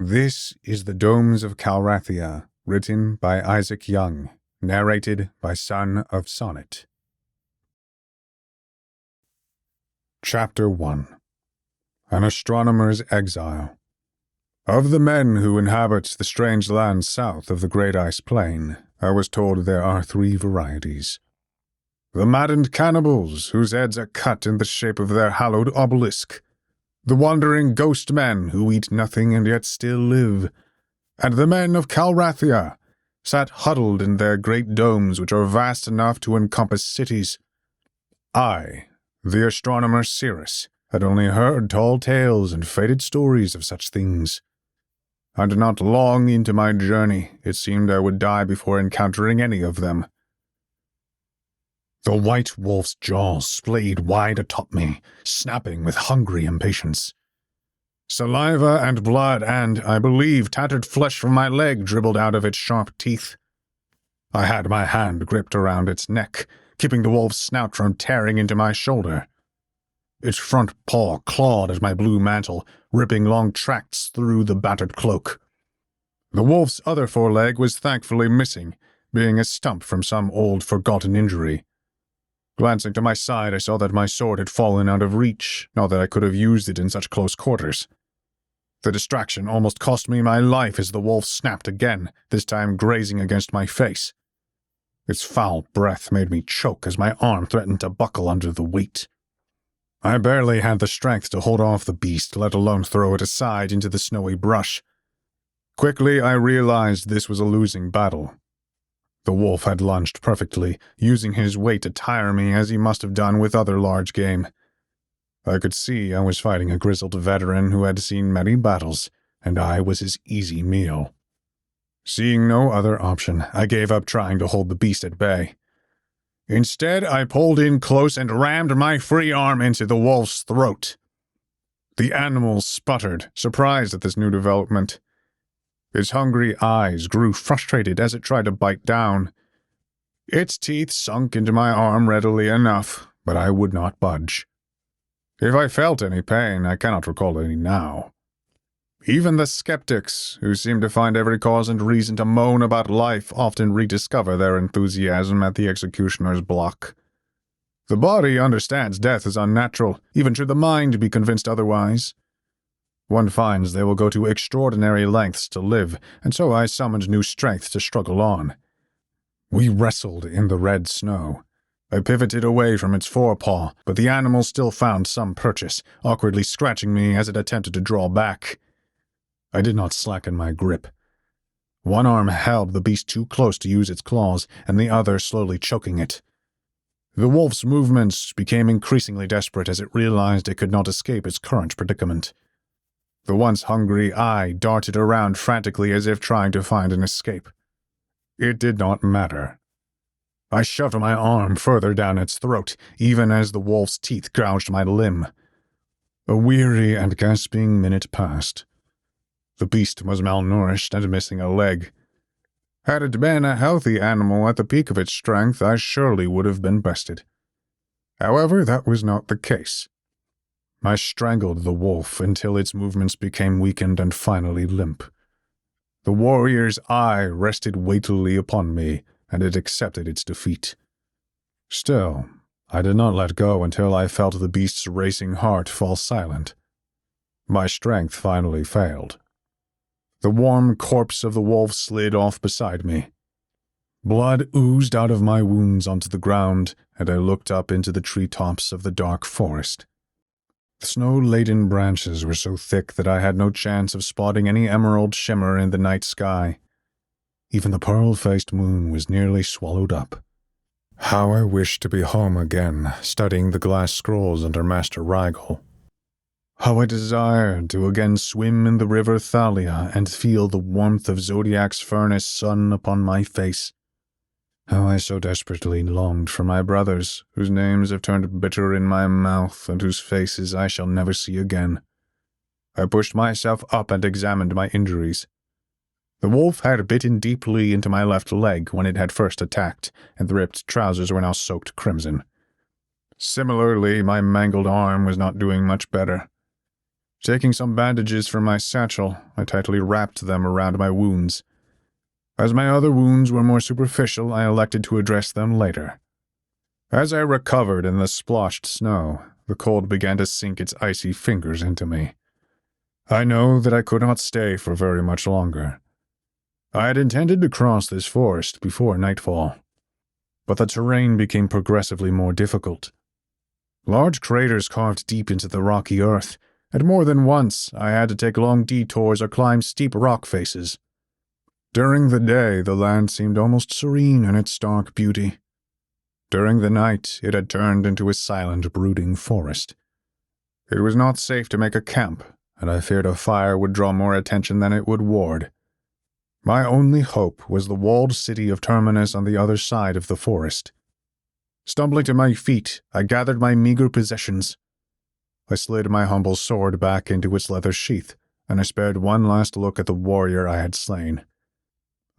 This is the Domes of Calrathia, written by Isaac Young, narrated by Son of Sonnet. Chapter 1. An Astronomer's Exile. Of the men who inhabit the strange land south of the Great Ice Plain, I was told there are 3 varieties. The maddened cannibals, whose heads are cut in the shape of their hallowed obelisk. The wandering ghost men who eat nothing and yet still live. And the men of Calrathia, sat huddled in their great domes which are vast enough to encompass cities. I, the astronomer Cirrus, had only heard tall tales and faded stories of such things. And not long into my journey, it seemed I would die before encountering any of them. The white wolf's jaws splayed wide atop me, snapping with hungry impatience. Saliva and blood and, I believe, tattered flesh from my leg dribbled out of its sharp teeth. I had my hand gripped around its neck, keeping the wolf's snout from tearing into my shoulder. Its front paw clawed at my blue mantle, ripping long tracts through the battered cloak. The wolf's other foreleg was thankfully missing, being a stump from some old forgotten injury. Glancing to my side, I saw that my sword had fallen out of reach, not that I could have used it in such close quarters. The distraction almost cost me my life as the wolf snapped again, this time grazing against my face. Its foul breath made me choke as my arm threatened to buckle under the weight. I barely had the strength to hold off the beast, let alone throw it aside into the snowy brush. Quickly, I realized this was a losing battle. The wolf had lunged perfectly, using his weight to tire me as he must have done with other large game. I could see I was fighting a grizzled veteran who had seen many battles, and I was his easy meal. Seeing no other option, I gave up trying to hold the beast at bay. Instead, I pulled in close and rammed my free arm into the wolf's throat. The animal sputtered, surprised at this new development. Its hungry eyes grew frustrated as it tried to bite down. Its teeth sunk into my arm readily enough, but I would not budge. If I felt any pain, I cannot recall any now. Even the skeptics, who seem to find every cause and reason to moan about life, often rediscover their enthusiasm at the executioner's block. The body understands death is unnatural, even should the mind be convinced otherwise. One finds they will go to extraordinary lengths to live, and so I summoned new strength to struggle on. We wrestled in the red snow. I pivoted away from its forepaw, but the animal still found some purchase, awkwardly scratching me as it attempted to draw back. I did not slacken my grip. One arm held the beast too close to use its claws, and the other slowly choking it. The wolf's movements became increasingly desperate as it realized it could not escape its current predicament. The once hungry eye darted around frantically as if trying to find an escape. It did not matter. I shoved my arm further down its throat, even as the wolf's teeth gouged my limb. A weary and gasping minute passed. The beast was malnourished and missing a leg. Had it been a healthy animal at the peak of its strength, I surely would have been bested. However, that was not the case. I strangled the wolf until its movements became weakened and finally limp. The warrior's eye rested weightily upon me, and it accepted its defeat. Still, I did not let go until I felt the beast's racing heart fall silent. My strength finally failed. The warm corpse of the wolf slid off beside me. Blood oozed out of my wounds onto the ground, and I looked up into the treetops of the dark forest. The snow-laden branches were so thick that I had no chance of spotting any emerald shimmer in the night sky. Even the pearl-faced moon was nearly swallowed up. How I wished to be home again, studying the glass scrolls under Master Rigel. How I desired to again swim in the river Thalia and feel the warmth of Zodiac's furnace sun upon my face. How I so desperately longed for my brothers, whose names have turned bitter in my mouth and whose faces I shall never see again. I pushed myself up and examined my injuries. The wolf had bitten deeply into my left leg when it had first attacked, and the ripped trousers were now soaked crimson. Similarly, my mangled arm was not doing much better. Taking some bandages from my satchel, I tightly wrapped them around my wounds. As my other wounds were more superficial, I elected to address them later. As I recovered in the splotched snow, the cold began to sink its icy fingers into me. I know that I could not stay for very much longer. I had intended to cross this forest before nightfall, but the terrain became progressively more difficult. Large craters carved deep into the rocky earth, and more than once I had to take long detours or climb steep rock faces. During the day, the land seemed almost serene in its stark beauty. During the night, it had turned into a silent, brooding forest. It was not safe to make a camp, and I feared a fire would draw more attention than it would ward. My only hope was the walled city of Terminus on the other side of the forest. Stumbling to my feet, I gathered my meager possessions. I slid my humble sword back into its leather sheath, and I spared one last look at the warrior I had slain.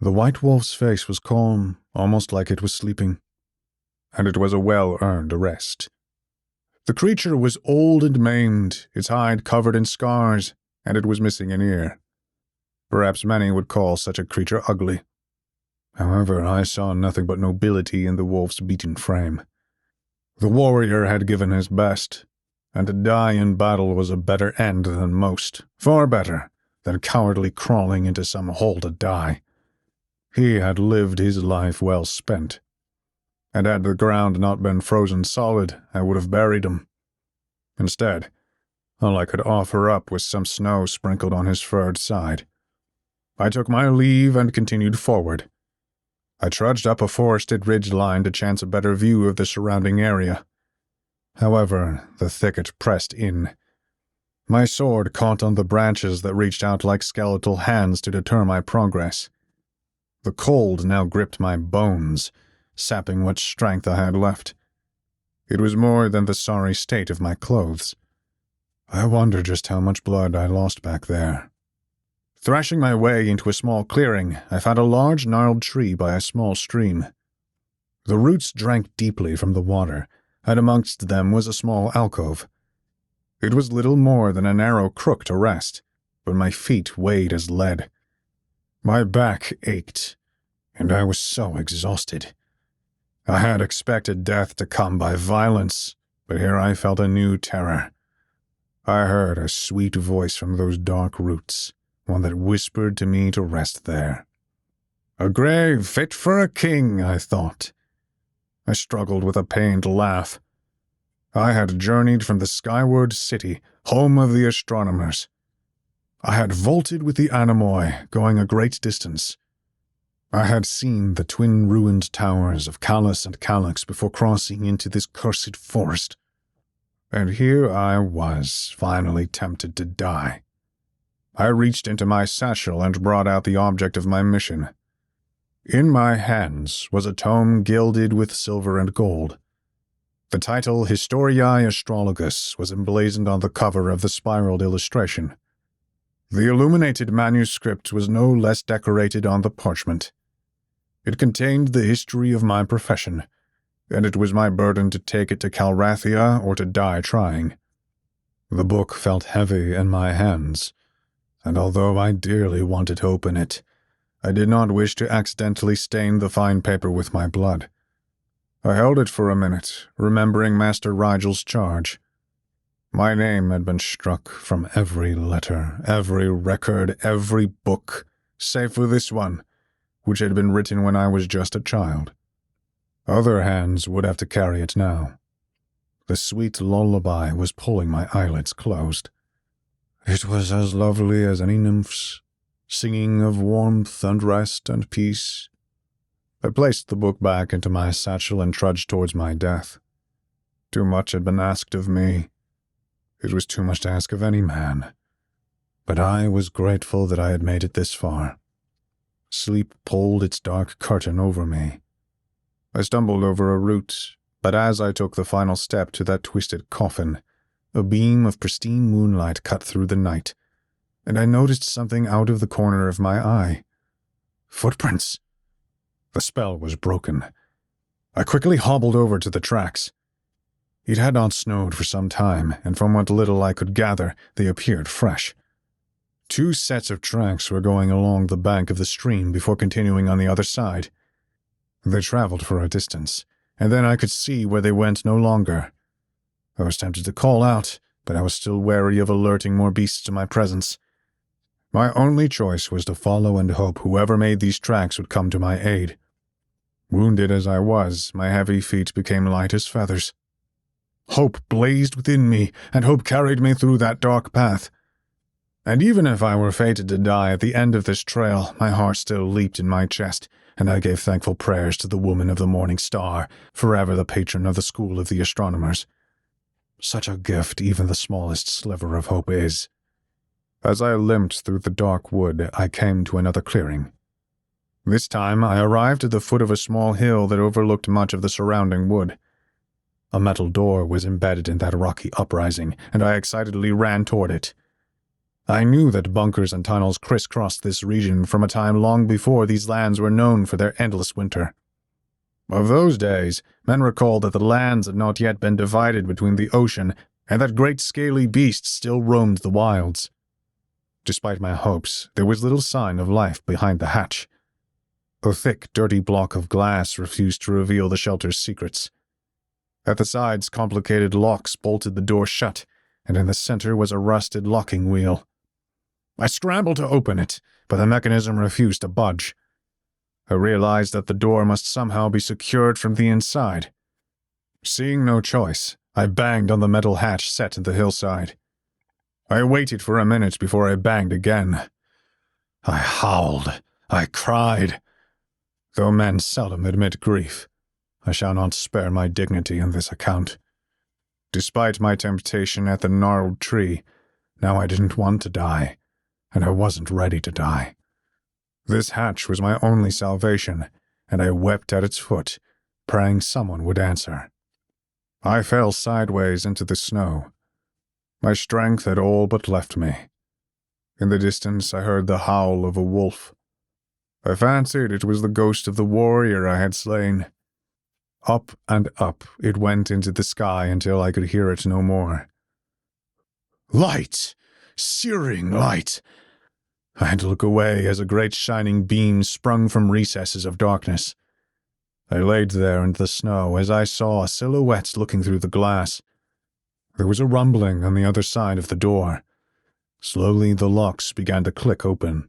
The white wolf's face was calm, almost like it was sleeping, and it was a well-earned rest. The creature was old and maimed, its hide covered in scars, and it was missing an ear. Perhaps many would call such a creature ugly. However, I saw nothing but nobility in the wolf's beaten frame. The warrior had given his best, and to die in battle was a better end than most, far better than cowardly crawling into some hole to die. He had lived his life well spent, and had the ground not been frozen solid, I would have buried him. Instead, all I could offer up was some snow sprinkled on his furred side. I took my leave and continued forward. I trudged up a forested ridgeline to chance a better view of the surrounding area. However, the thicket pressed in. My sword caught on the branches that reached out like skeletal hands to deter my progress. The cold now gripped my bones, sapping what strength I had left. It was more than the sorry state of my clothes. I wonder just how much blood I lost back there. Thrashing my way into a small clearing, I found a large gnarled tree by a small stream. The roots drank deeply from the water, and amongst them was a small alcove. It was little more than a narrow crook to rest, but my feet weighed as lead. My back ached, and I was so exhausted. I had expected death to come by violence, but here I felt a new terror. I heard a sweet voice from those dark roots, one that whispered to me to rest there. A grave fit for a king, I thought. I struggled with a pained laugh. I had journeyed from the skyward city, home of the astronomers. I had vaulted with the Anemoi, going a great distance. I had seen the twin ruined towers of Callus and Calyx before crossing into this cursed forest. And here I was, finally tempted to die. I reached into my satchel and brought out the object of my mission. In my hands was a tome gilded with silver and gold. The title Historiae Astrologus was emblazoned on the cover of the spiraled illustration. The illuminated manuscript was no less decorated on the parchment. It contained the history of my profession, and it was my burden to take it to Calrathia or to die trying. The book felt heavy in my hands, and although I dearly wanted to open it, I did not wish to accidentally stain the fine paper with my blood. I held it for a minute, remembering Master Rigel's charge. My name had been struck from every letter, every record, every book, save for this one, which had been written when I was just a child. Other hands would have to carry it now. The sweet lullaby was pulling my eyelids closed. It was as lovely as any nymph's, singing of warmth and rest and peace. I placed the book back into my satchel and trudged towards my death. Too much had been asked of me. It was too much to ask of any man. But I was grateful that I had made it this far. Sleep pulled its dark curtain over me. I stumbled over a root, but as I took the final step to that twisted coffin, a beam of pristine moonlight cut through the night, and I noticed something out of the corner of my eye. Footprints! The spell was broken. I quickly hobbled over to the tracks. It had not snowed for some time, and from what little I could gather, they appeared fresh. 2 sets of tracks were going along the bank of the stream before continuing on the other side. They traveled for a distance, and then I could see where they went no longer. I was tempted to call out, but I was still wary of alerting more beasts to my presence. My only choice was to follow and hope whoever made these tracks would come to my aid. Wounded as I was, my heavy feet became light as feathers. Hope blazed within me, and hope carried me through that dark path. And even if I were fated to die at the end of this trail, my heart still leaped in my chest, and I gave thankful prayers to the woman of the morning star, forever the patron of the school of the astronomers. Such a gift even the smallest sliver of hope is. As I limped through the dark wood, I came to another clearing. This time I arrived at the foot of a small hill that overlooked much of the surrounding wood. A metal door was embedded in that rocky uprising, and I excitedly ran toward it. I knew that bunkers and tunnels crisscrossed this region from a time long before these lands were known for their endless winter. Of those days, men recalled that the lands had not yet been divided between the ocean, and that great scaly beasts still roamed the wilds. Despite my hopes, there was little sign of life behind the hatch. A thick, dirty block of glass refused to reveal the shelter's secrets. At the sides, complicated locks bolted the door shut, and in the center was a rusted locking wheel. I scrambled to open it, but the mechanism refused to budge. I realized that the door must somehow be secured from the inside. Seeing no choice, I banged on the metal hatch set in the hillside. I waited for a minute before I banged again. I howled. I cried. Though men seldom admit grief, I shall not spare my dignity on this account. Despite my temptation at the gnarled tree, now I didn't want to die, and I wasn't ready to die. This hatch was my only salvation, and I wept at its foot, praying someone would answer. I fell sideways into the snow. My strength had all but left me. In the distance I heard the howl of a wolf. I fancied it was the ghost of the warrior I had slain. Up and up it went into the sky until I could hear it no more. Light! Searing light! I had to look away as a great shining beam sprung from recesses of darkness. I laid there in the snow as I saw silhouettes looking through the glass. There was a rumbling on the other side of the door. Slowly the locks began to click open.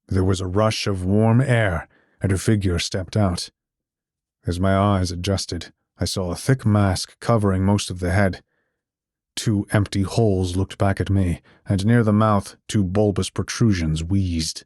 There was a rush of warm air, and a figure stepped out. As my eyes adjusted, I saw a thick mask covering most of the head. 2 empty holes looked back at me, and near the mouth 2 bulbous protrusions wheezed.